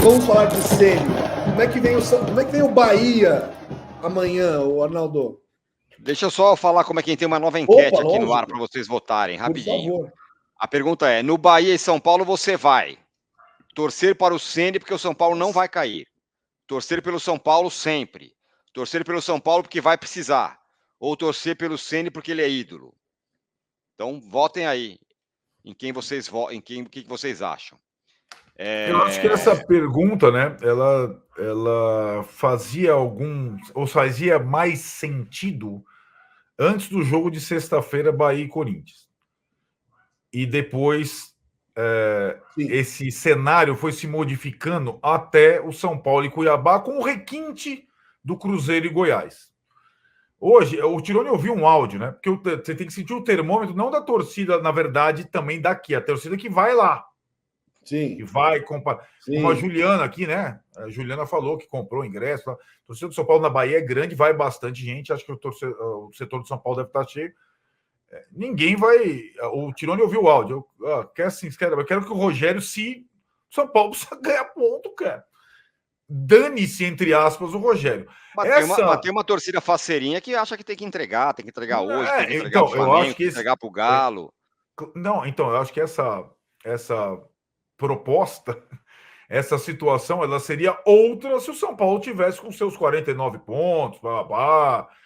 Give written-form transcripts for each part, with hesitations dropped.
vamos falar de Ceni. Como é que vem o Bahia amanhã, o Arnaldo? Deixa eu só falar como é que tem uma nova enquete aqui no ar para vocês votarem, rapidinho. Por favor. A pergunta é: no Bahia e São Paulo você vai torcer para o Ceni porque o São Paulo não vai cair, torcer pelo São Paulo sempre, torcer pelo São Paulo porque vai precisar, ou torcer pelo Ceni porque ele é ídolo? Então votem aí em quem vocês o que vocês acham. Eu acho que essa pergunta, né, ela fazia mais sentido antes do jogo de sexta-feira, Bahia e Corinthians. E depois esse cenário foi se modificando até o São Paulo e Cuiabá com o requinte do Cruzeiro e Goiás. Hoje, o Tironi ouviu um áudio, né? Porque você tem que sentir o termômetro, não da torcida, na verdade, também daqui, a torcida que vai lá. Sim. Que vai comparar. Como a Juliana aqui, né? A Juliana falou que comprou ingresso. A torcida do São Paulo na Bahia é grande, vai bastante gente. Acho que o setor do São Paulo deve estar cheio. Ninguém vai. O Tironi ouviu o áudio. Eu quero que o Rogério, se São Paulo precisa ganhar ponto, cara. Dane-se, entre aspas, o Rogério. Mas tem uma torcida faceirinha que acha que tem que entregar hoje, tem que entregar pro Flamengo, tem que entregar pro Galo. Não, então, eu acho que essa proposta, essa situação, ela seria outra se o São Paulo tivesse com seus 49 pontos,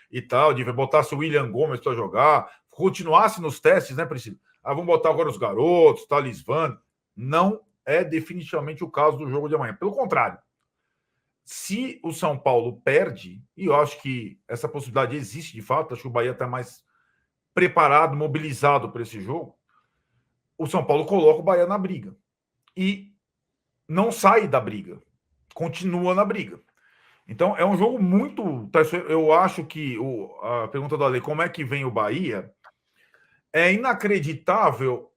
e tal, de botasse o William Gomes para jogar, continuasse nos testes, né, Priscila? Vamos botar agora os garotos, Talismã. Não é definitivamente o caso do jogo de amanhã. Pelo contrário, se o São Paulo perde, e eu acho que essa possibilidade existe de fato, acho que o Bahia está mais preparado, mobilizado para esse jogo, o São Paulo coloca o Bahia na briga. E não sai da briga, continua na briga. Então, é um jogo muito... Eu acho que a pergunta da Ale, como é que vem o Bahia, é inacreditável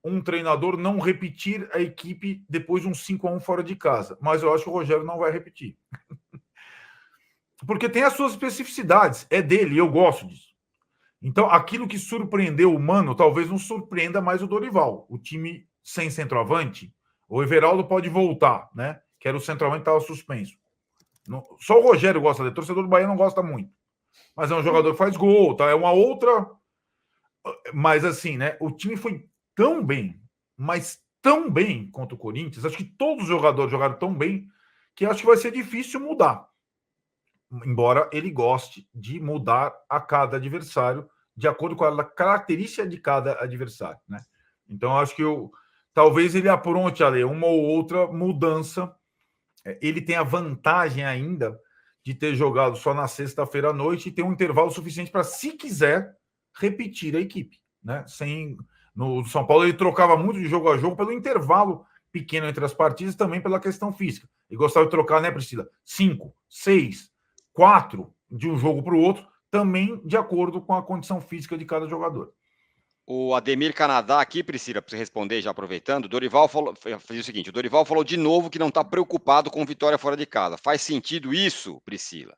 um treinador não repetir a equipe depois de um 5-1 fora de casa. Mas eu acho que o Rogério não vai repetir. Porque tem as suas especificidades. É dele, eu gosto disso. Então, aquilo que surpreendeu o Mano, talvez não surpreenda mais o Dorival. O time sem centroavante, o Everaldo pode voltar, né? Que era o centroavante que estava suspenso. Só o Rogério gosta dele. O torcedor do Bahia não gosta muito. Mas é um jogador que faz gol, tá? É uma outra... Mas assim, né? O time foi tão bem, mas tão bem contra o Corinthians. Acho que todos os jogadores jogaram tão bem que acho que vai ser difícil mudar. Embora ele goste de mudar a cada adversário de acordo com a característica de cada adversário, né? Então, acho que talvez ele apronte ali uma ou outra mudança. Ele tem a vantagem ainda de ter jogado só na sexta-feira à noite e ter um intervalo suficiente para, se quiser, repetir a equipe, né? No São Paulo ele trocava muito de jogo a jogo pelo intervalo pequeno entre as partidas, também pela questão física. E gostava de trocar, né, Priscila? 5, 6, 4 de um jogo para o outro, também de acordo com a condição física de cada jogador. O Ademir Canadá aqui, Priscila, para você responder, já aproveitando, o Dorival fez o seguinte: o Dorival falou de novo que não está preocupado com vitória fora de casa. Faz sentido isso, Priscila?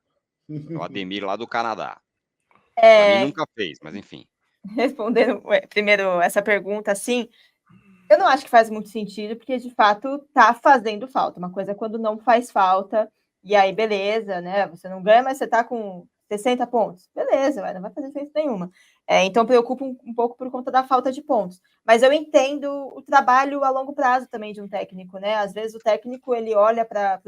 É o Ademir lá do Canadá. Para mim nunca fez, mas enfim. Respondendo primeiro essa pergunta, assim, eu não acho que faz muito sentido, porque de fato tá fazendo falta. Uma coisa é quando não faz falta, e aí beleza, né? Você não ganha, mas você tá com 60 pontos. Beleza, não vai fazer diferença nenhuma. Então preocupa um pouco por conta da falta de pontos. Mas eu entendo o trabalho a longo prazo também de um técnico, né? Às vezes o técnico ele olha para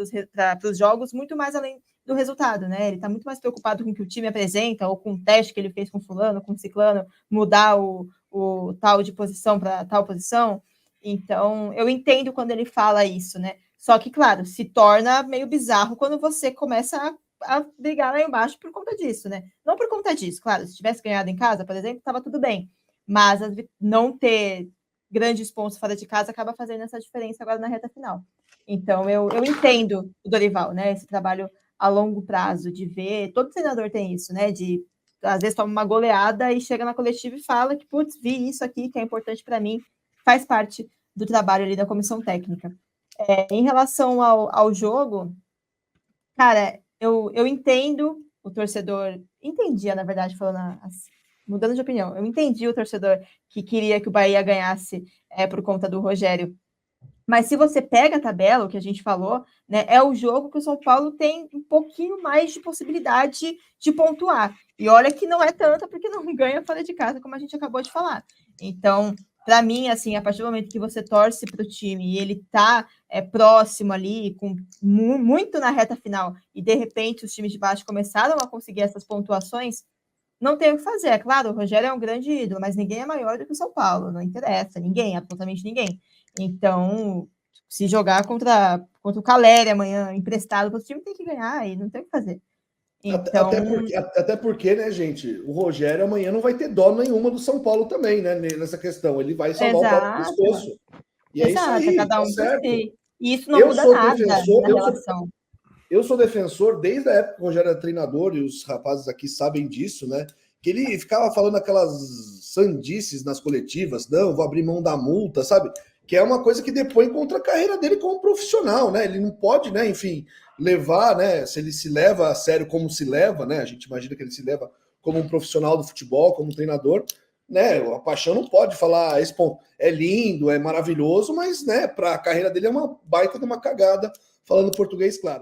os jogos muito mais além do resultado, né? Ele está muito mais preocupado com o que o time apresenta, ou com o teste que ele fez com fulano, com ciclano, mudar o tal de posição para tal posição. Então, eu entendo quando ele fala isso, né? Só que, claro, se torna meio bizarro quando você começa a brigar lá embaixo por conta disso, né? Não por conta disso, claro, se tivesse ganhado em casa, por exemplo, estava tudo bem. Mas não ter grandes pontos fora de casa acaba fazendo essa diferença agora na reta final. Então, eu entendo o Dorival, né? Esse trabalho a longo prazo, de ver... Todo treinador tem isso, né? De, às vezes, toma uma goleada e chega na coletiva e fala que, putz, vi isso aqui que é importante para mim. Faz parte do trabalho ali da comissão técnica. Em relação ao jogo, cara, eu entendo o torcedor, entendia, na verdade, falando assim, mudando de opinião, eu entendi o torcedor que queria que o Bahia ganhasse por conta do Rogério Mas se você pega a tabela, o que a gente falou, né, é o jogo que o São Paulo tem um pouquinho mais de possibilidade de pontuar. E olha que não é tanta, porque não ganha fora de casa, como a gente acabou de falar. Então, para mim, assim, a partir do momento que você torce para o time e ele tá próximo ali, com muito na reta final, e de repente os times de baixo começaram a conseguir essas pontuações, não tem o que fazer. É claro, o Rogério é um grande ídolo, mas ninguém é maior do que o São Paulo, não interessa, ninguém, absolutamente ninguém. Então, se jogar contra o Caleri amanhã, emprestado para o time, tem que ganhar e não tem o que fazer. Então, até porque, né, gente, o Rogério amanhã não vai ter dó nenhuma do São Paulo também, né, nessa questão. Ele vai salvar o próprio pescoço. E é isso aí, cada tá um certo. si. E isso não muda nada na relação. Eu sou defensor, desde a época que o Rogério era treinador, e os rapazes aqui sabem disso, né? Que ele ficava falando aquelas sandices nas coletivas, não, vou abrir mão da multa, sabe? Que é uma coisa que depõe contra a carreira dele como profissional, né? Ele não pode, né, enfim, levar, né? Se ele se leva a sério como se leva, né? A gente imagina que ele se leva como um profissional do futebol, como um treinador, né? A paixão não pode falar, é lindo, é maravilhoso, mas, né, para a carreira dele é uma baita de uma cagada, falando português, claro.